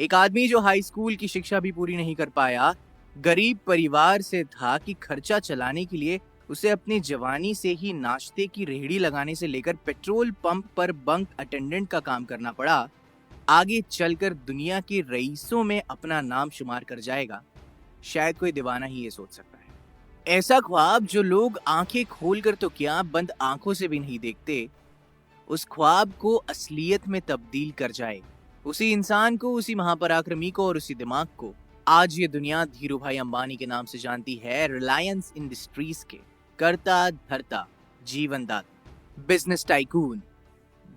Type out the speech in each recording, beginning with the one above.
एक आदमी जो हाई स्कूल की शिक्षा भी पूरी नहीं कर पाया, गरीब परिवार से था कि खर्चा चलाने के लिए उसे अपनी जवानी से ही नाश्ते की रेहड़ी लगाने से लेकर पेट्रोल पंप पर बंक अटेंडेंट का काम करना पड़ा, आगे चलकर दुनिया के रईसों में अपना नाम शुमार कर जाएगा। शायद कोई दीवाना ही ये सोच सकता है। ऐसा ख्वाब जो लोग आंखें खोलकर तो क्या बंद आंखों से भी नहीं देखते, उस ख्वाब को असलियत में तब्दील कर जाए। उसी इंसान को, उसी महापराक्रमी को और उसी दिमाग को आज ये दुनिया धीरूभाई अंबानी के नाम से जानती है। रिलायंस इंडस्ट्रीज के करता धरता जीवनदाता बिजनेस टाइकून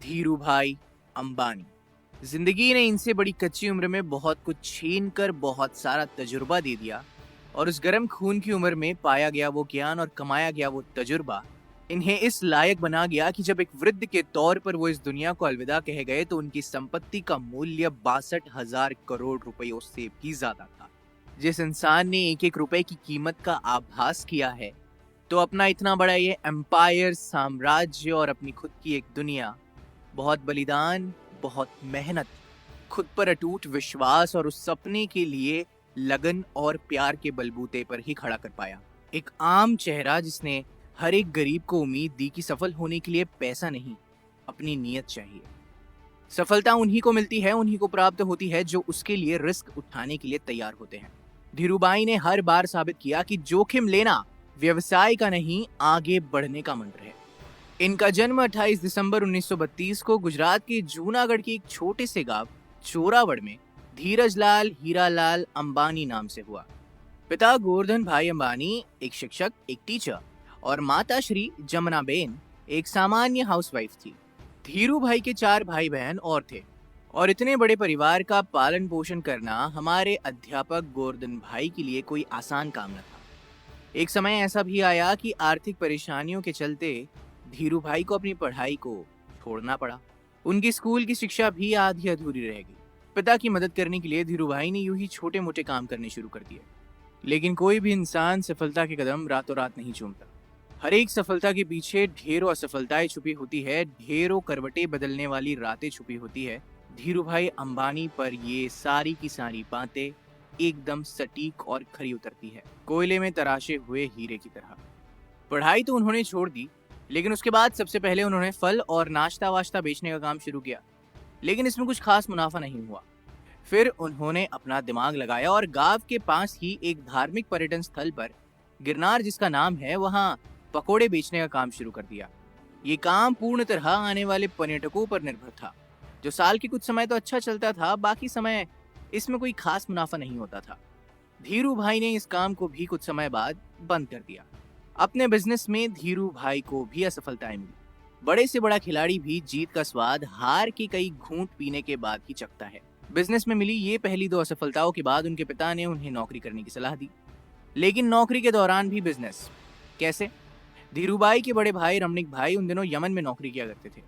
धीरूभाई अंबानी। जिंदगी ने इनसे बड़ी कच्ची उम्र में बहुत कुछ छीन कर बहुत सारा तजुर्बा दे दिया, और उस गर्म खून की उम्र में पाया गया वो ज्ञान और कमाया गया वो तजुर्बा इन्हें इस लायक बना गया कि जब एक वृद्ध के तौर पर वो इस दुनिया को अलविदा कह गए तो उनकी संपत्ति का मूल्य 62,000 करोड़ रुपयों से भी ज्यादा था। जिस इंसान ने एक एक रुपए की कीमत का आभास किया है, तो अपना इतना बड़ा ये एम्पायर, साम्राज्य और अपनी खुद की एक दुनिया बहुत बलिदान, बहुत मेहनत, खुद पर अटूट विश्वास और उस सपने के लिए लगन और प्यार के बलबूते पर ही खड़ा कर पाया। एक आम चेहरा जिसने हर एक गरीब को उम्मीद दी कि सफल होने के लिए पैसा नहीं, अपनी नीयत चाहिए। सफलता उन्हीं को मिलती है, उन्हीं को प्राप्त होती है जो उसके लिए रिस्क उठाने के लिए तैयार होते हैं। धीरूभाई ने हर बार साबित किया कि जोखिम लेना व्यवसाय का नहीं, आगे बढ़ने का मंत्र है। इनका जन्म 28 दिसंबर 1932 को गुजरात के जूनागढ़ के एक छोटे से गांव चोरावड़ में धीरजलाल हीरालाल अंबानी नाम से हुआ। पिता गोवर्धन भाई अंबानी एक शिक्षक, एक टीचर, और माता श्री जमनाबेन एक सामान्य हाउसवाइफ थी। धीरू भाई के 4 भाई बहन और थे, और इतने बड़े परिवार का पालन पोषण करना हमारे अध्यापक गोवर्धन भाई के लिए कोई आसान काम न था। एक समय ऐसा भी आया कि आर्थिक परेशानियों के चलते धीरू भाई को अपनी पढ़ाई को छोड़ना पड़ा। उनकी स्कूल की शिक्षा भी आधी अधूरी रह गई। पिता की मदद करने के लिए धीरू भाई ने यूं ही छोटे मोटे काम करने शुरू कर दिए। लेकिन कोई भी इंसान सफलता के कदम रातों रात नहीं चूमता। हर एक सफलता के पीछे ढेरों असफलताएं छुपी होती है, ढेरों करवटें बदलने वाली रातें छुपी होती है। धीरूभाई अंबानी पर ये सारी की सारी बातें एकदम सटीक और खरी उतरती है, कोयले में तराशे हुए हीरे की तरह। पढ़ाई तो उन्होंने छोड़ दी, लेकिन उसके बाद सबसे पहले उन्होंने फल और नाश्ता वाश्ता बेचने का काम शुरू किया, लेकिन इसमें कुछ खास मुनाफा नहीं हुआ। फिर उन्होंने अपना दिमाग लगाया और गांव के पास ही एक धार्मिक पर्यटन स्थल पर, गिरनार जिसका नाम है, वहां पकोड़े बेचने का काम शुरू कर दिया। ये काम पूर्ण तरह आने वाले पर्यटकों पर निर्भर था, जो साल के कुछ समय तो अच्छा चलता था, बाकी समय इसमें कोई खास मुनाफा नहीं होता था। धीरू भाई ने इस काम को भी कुछ समय बाद बंद कर दिया। अपने बिजनेस में धीरू भाई को भी असफलताएं मिली। बड़े से बड़ा खिलाड़ी भी जीत का स्वाद हार के कई घूंट पीने के बाद ही चखता है। बिजनेस में मिली ये पहली 2 असफलताओं के बाद उनके पिता ने उन्हें नौकरी करने की सलाह दी, लेकिन नौकरी के दौरान भी बिजनेस। कैसे? धीरूभाई के बड़े भाई रमणीक भाई उन दिनों यमन में नौकरी किया करते थे।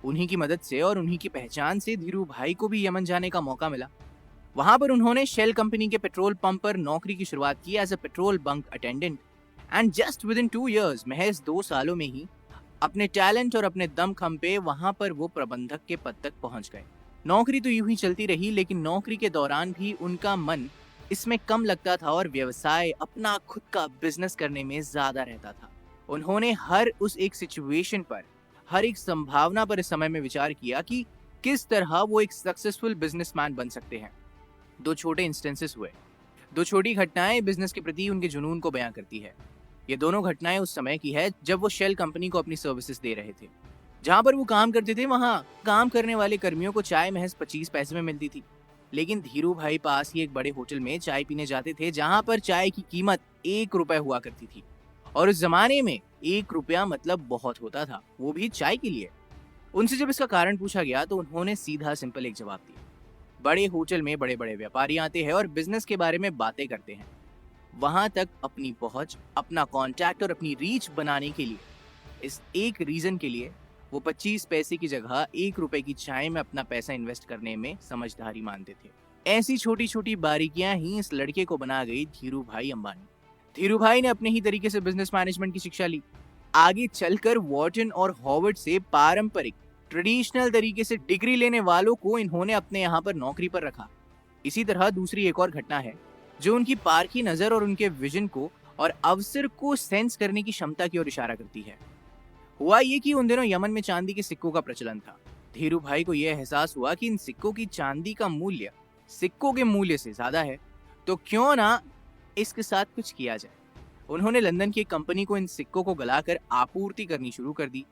उन्हीं की मदद से और उन्हीं की पहचान से धीरू भाई को भी यमन जाने का मौका मिला। वहां पर उन्होंने शेल कंपनी के पेट्रोल पंप पर नौकरी की शुरुआत की as a petrol bunk attendant, and just within 2 years, महज 2 सालों में ही अपने टैलेंट और अपने दमखम पे वहां पर वो प्रबंधक के पद तक पहुंच गए। नौकरी तो यूं ही चलती रही, लेकिन नौकरी के दौरान भी उनका मन इसमें कम लगता था और व्यवसाय, अपना खुद का बिजनेस करने में ज्यादा रहता था। उन्होंने हर उस एक सिचुएशन पर, हर एक संभावना पर इस समय में विचार किया कि किस तरह वो एक सक्सेसफुल बिजनेसमैन बन सकते हैं। 2 छोटे इंस्टेंसेस हुए, 2 छोटी घटनाएं बिजनेस के प्रति उनके जुनून को बयां करती है। ये दोनों घटनाएं उस समय की है जब वो शेल कंपनी को अपनी सर्विसेज दे रहे थे। जहां पर वो काम करते थे, वहां काम करने वाले कर्मियों को चाय महज 25 पैसे में मिलती थी, लेकिन धीरू भाई पास ही एक बड़े होटल में चाय पीने जाते थे, जहां पर चाय की कीमत 1 रुपए हुआ करती थी, और उस जमाने में 1 रुपया मतलब बहुत होता था, वो भी चाय के लिए। उनसे जब इसका कारण पूछा गया तो उन्होंने सीधा सिंपल एक जवाब दिया। बड़े होटल में बड़े बड़े व्यापारी आते हैं और बिजनेस के बारे में बातें करते हैं। वहां तक अपनी पहुंच, अपना कॉन्टैक्ट और अपनी रीच बनाने के लिए, इस एक रीजन के लिए वो 25 पैसे की जगह 1 रुपए की चाय में अपना पैसा इन्वेस्ट करने में समझदारी मानते थे। ऐसी छोटी छोटी बारीकियां ही इस लड़के को बना गई धीरू भाई अंबानी। धीरू भाई ने अपने ही तरीके से बिजनेस मैनेजमेंट की शिक्षा ली। आगे चलकर वॉर्टन और हॉवर्ड से पारंपरिक ट्रेडिशनल तरीके से डिग्री लेने वालों को इन्होंने अपने यहाँ पर नौकरी पर रखा। इसी तरह दूसरी एक और घटना है जो उनकी पारखी नजर और उनके विजन को और अवसर को सेंस करने की क्षमता की ओर इशारा करती है। हुआ ये कि उन दिनों यमन में चांदी के सिक्कों का प्रचलन था। धीरू भाई को यह एहसास हुआ कि इन सिक्कों की चांदी का मूल्य सिक्कों के मूल्य से ज्यादा है, तो क्यों ना इसके साथ कुछ किया जाए। उन्होंने लंदन की एक कंपनी को इन सिक्कों को गलाकर आपूर्ति करनी शुरू कर दी।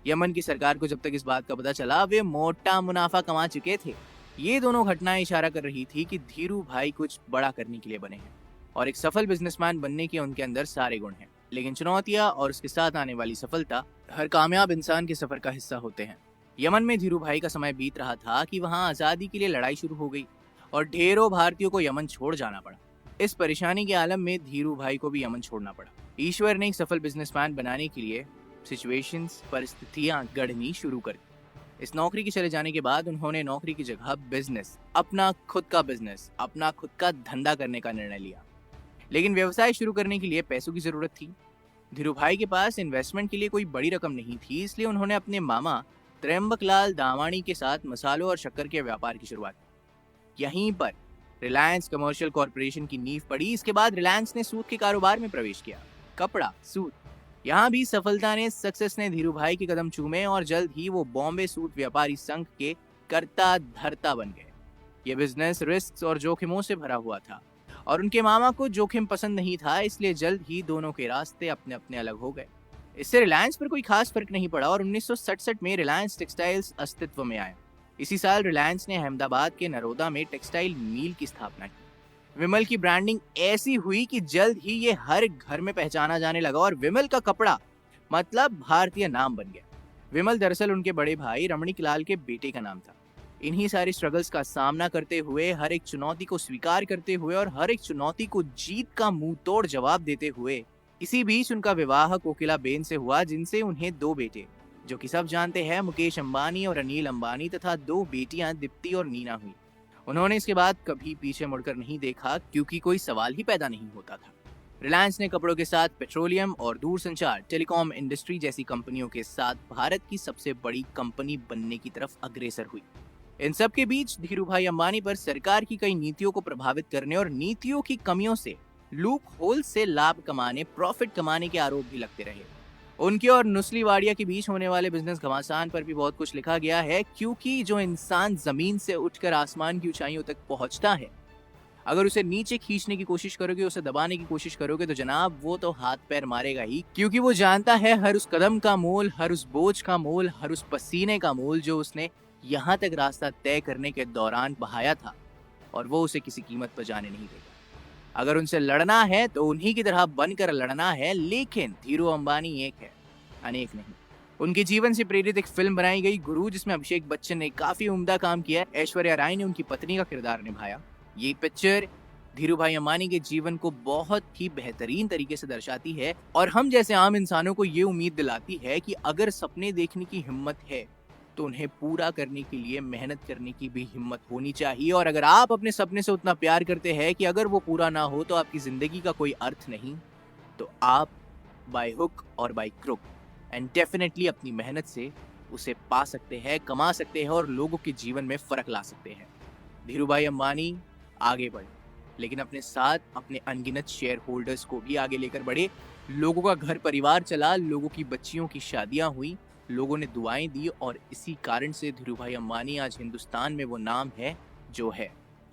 यमन की सरकार को जब तक इस बात का पता चला, वे मोटा मुनाफा कमा चुके थे। ये दोनों घटनाएं इशारा कर रही थी कि धीरू भाई कुछ बड़ा करने के लिए बने हैं और एक सफल बिजनेसमैन बनने के उनके अंदर सारे गुण हैं। लेकिन चुनौतियां और उसके साथ आने वाली सफलता हर कामयाब इंसान के सफर का हिस्सा होते हैं। यमन में धीरू भाई का समय बीत रहा था कि वहां आजादी के लिए लड़ाई शुरू हो गई और ढेरों भारतीयों को यमन छोड़ जाना पड़ा। इस परेशानी के आलम में धीरू भाई को भी यमन छोड़ना पड़ा। ईश्वर ने एक सफल बिजनेसमैन बनाने के लिए सिचुएशंस, परिस्थितियां गढ़नी शुरू कर दी। इस नौकरी के चले जाने के बाद उन्होंने नौकरी की जगह बिजनेस, अपना खुद का बिजनेस, अपना खुद का धंधा करने का निर्णय लिया। लेकिन व्यवसाय शुरू करने के लिए पैसों की जरूरत थी। धीरू भाई के पास इन्वेस्टमेंट के लिए कोई बड़ी रकम नहीं थी, इसलिए उन्होंने अपने मामा त्र्यंबकलाल दावाणी के साथ मसालों और शक्कर के व्यापार की शुरुआत की। यहीं पर रिलायंस कमर्शियल कॉरपोरेशन की नींव पड़ी। इसके बाद रिलायंस ने सूत के कारोबार में प्रवेश किया। कपड़ा, सूत, यहाँ भी सफलता ने, सक्सेस ने धीरू भाई के कदम चूमे और जल्द ही वो बॉम्बे सूत व्यापारी संघ के कर्ता धर्ता बन गए। ये बिजनेस रिस्क और जोखिमों से भरा हुआ था और उनके मामा को जोखिम पसंद नहीं था, इसलिए जल्द ही दोनों के रास्ते अपने अपने अलग हो गए। इससे रिलायंस पर कोई खास फर्क नहीं पड़ा और 1967 में रिलायंस टेक्सटाइल्स अस्तित्व में आया। इसी साल रिलायंस ने अहमदाबाद के नरोदा में टेक्सटाइल मिल की स्थापना की। विमल की ब्रांडिंग ऐसी हुई कि जल्द ही ये हर घर में पहचाना जाने लगा और विमल का कपड़ा मतलब भारतीय नाम बन गया। विमल दरअसल उनके बड़े भाई रमणीक लाल के बेटे का नाम था। इन्हीं सारी स्ट्रगल्स का सामना करते हुए, हर एक चुनौती को स्वीकार करते हुए और हर एक चुनौती को जीत का मुंह तोड़ जवाब देते हुए इसी बीच उनका विवाह कोकिला बेन से हुआ, जिनसे उन्हें 2 बेटे, जो कि सब जानते हैं, मुकेश अंबानी और अनिल अंबानी, तथा 2 बेटियां दीप्ति और नीना हुई। उन्होंने इसके बाद कभी पीछे मुड़कर नहीं देखा, क्योंकि कोई सवाल ही पैदा नहीं होता था। रिलायंस ने कपड़ों के साथ पेट्रोलियम और दूरसंचार, टेलीकॉम इंडस्ट्री जैसी कंपनियों के साथ भारत की सबसे बड़ी कंपनी बनने की तरफ अग्रसर हुई। इन सब के बीच धीरू भाई अंबानी पर सरकार की कई नीतियों को प्रभावित करने और नीतियों की कमियों से, लूप होल से लाभ कमाने, प्रॉफिट कमाने के आरोप भी लगते रहे। उनके और नुस्ली वाडिया के बीच होने वाले बिजनेस घमासान पर भी बहुत कुछ लिखा गया है, क्योंकि जो इंसान जमीन से उठकर आसमान की ऊंचाइयों तक पहुंचता है, अगर उसे नीचे खींचने की कोशिश करोगे, उसे दबाने की कोशिश करोगे, तो जनाब वो तो हाथ पैर मारेगा ही, क्योंकि वो जानता है हर उस कदम का मोल, हर उस बोझ का मोल, हर उस पसीने का मोल जो उसने यहाँ तक रास्ता तय करने के दौरान बहाया था, और वो उसे किसी कीमत पर जाने नहीं देगा। अगर उनसे लड़ना है तो उन्हीं की तरह बनकर लड़ना है। लेकिन धीरू अंबानी एक है, अनेक नहीं। उनके जीवन से प्रेरित एक फिल्म बनाई गई, गुरु, जिसमें अभिषेक बच्चन ने काफी उम्दा काम किया। ऐश्वर्या राय ने उनकी पत्नी का किरदार निभाया। ये पिक्चर धीरू भाई अंबानी के जीवन को बहुत ही बेहतरीन तरीके से दर्शाती है और हम जैसे आम इंसानों को ये उम्मीद दिलाती है कि अगर सपने देखने की हिम्मत है तो उन्हें पूरा करने के लिए मेहनत करने की भी हिम्मत होनी चाहिए। और अगर आप अपने सपने से उतना प्यार करते हैं कि अगर वो पूरा ना हो तो आपकी जिंदगी का कोई अर्थ नहीं, तो आप बाय हुक और बाय क्रुक एंड डेफिनेटली अपनी मेहनत से उसे पा सकते हैं, कमा सकते हैं और लोगों के जीवन में फर्क ला सकते हैं। धीरू भाई अंबानी आगे बढ़े, लेकिन अपने साथ अपने अनगिनत शेयर होल्डर्स को भी आगे लेकर बढ़े। लोगों का घर परिवार चला, लोगों की बच्चियों की शादियां हुई, लोगों ने दुआएं दी और इसी कारण से धीरू भाई अंबानी आज हिंदुस्तान में वो नाम है जो है।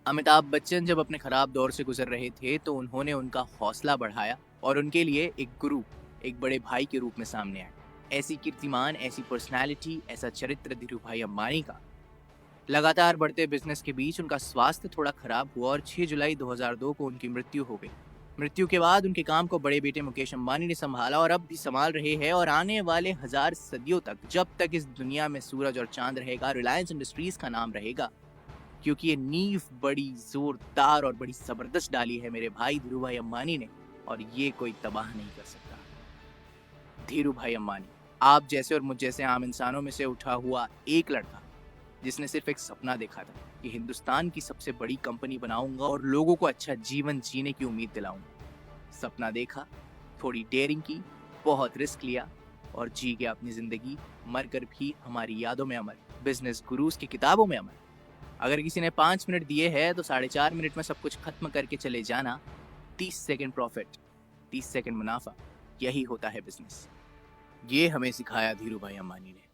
अमिताभ बच्चन जब अपने खराब दौर से गुजर रहे थे तो उन्होंने उनका हौसला बढ़ाया और उनके लिए एक गुरु, एक बड़े भाई के रूप में सामने आए। ऐसी कीर्तिमान, ऐसी पर्सनैलिटी, ऐसा चरित्र धीरू भाई अंबानी का। लगातार बढ़ते बिजनेस के बीच उनका स्वास्थ्य थोड़ा खराब हुआ और 6 जुलाई 2002 को उनकी मृत्यु हो गई। मृत्यु के बाद उनके काम को बड़े बेटे मुकेश अंबानी ने संभाला और अब भी संभाल रहे हैं। और आने वाले 1000 सदियों तक, जब तक इस दुनिया में सूरज और चांद रहेगा, रिलायंस इंडस्ट्रीज का नाम रहेगा, क्योंकि ये नींव बड़ी जोरदार और बड़ी जबरदस्त डाली है मेरे भाई धीरू भाई अंबानी ने, और ये कोई तबाह नहीं कर सकता। धीरू भाई अंबानी आप जैसे और मुझ जैसे आम इंसानों में से उठा हुआ एक लड़का, जिसने सिर्फ एक सपना देखा था कि हिंदुस्तान की सबसे बड़ी कंपनी बनाऊंगा और लोगों को अच्छा जीवन जीने की उम्मीद दिलाऊंगा। सपना देखा, थोड़ी डेयरिंग की, बहुत रिस्क लिया और जी गया अपनी जिंदगी, मरकर भी हमारी यादों में अमर, बिजनेस गुरुज की किताबों में अमर। अगर किसी ने 5 मिनट दिए हैं तो 4.5 मिनट में सब कुछ खत्म करके चले जाना। 30 सेकंड प्रॉफिट, 30 सेकंड मुनाफा, यही होता है बिजनेस। ये हमें सिखाया धीरू भाई अंबानी ने।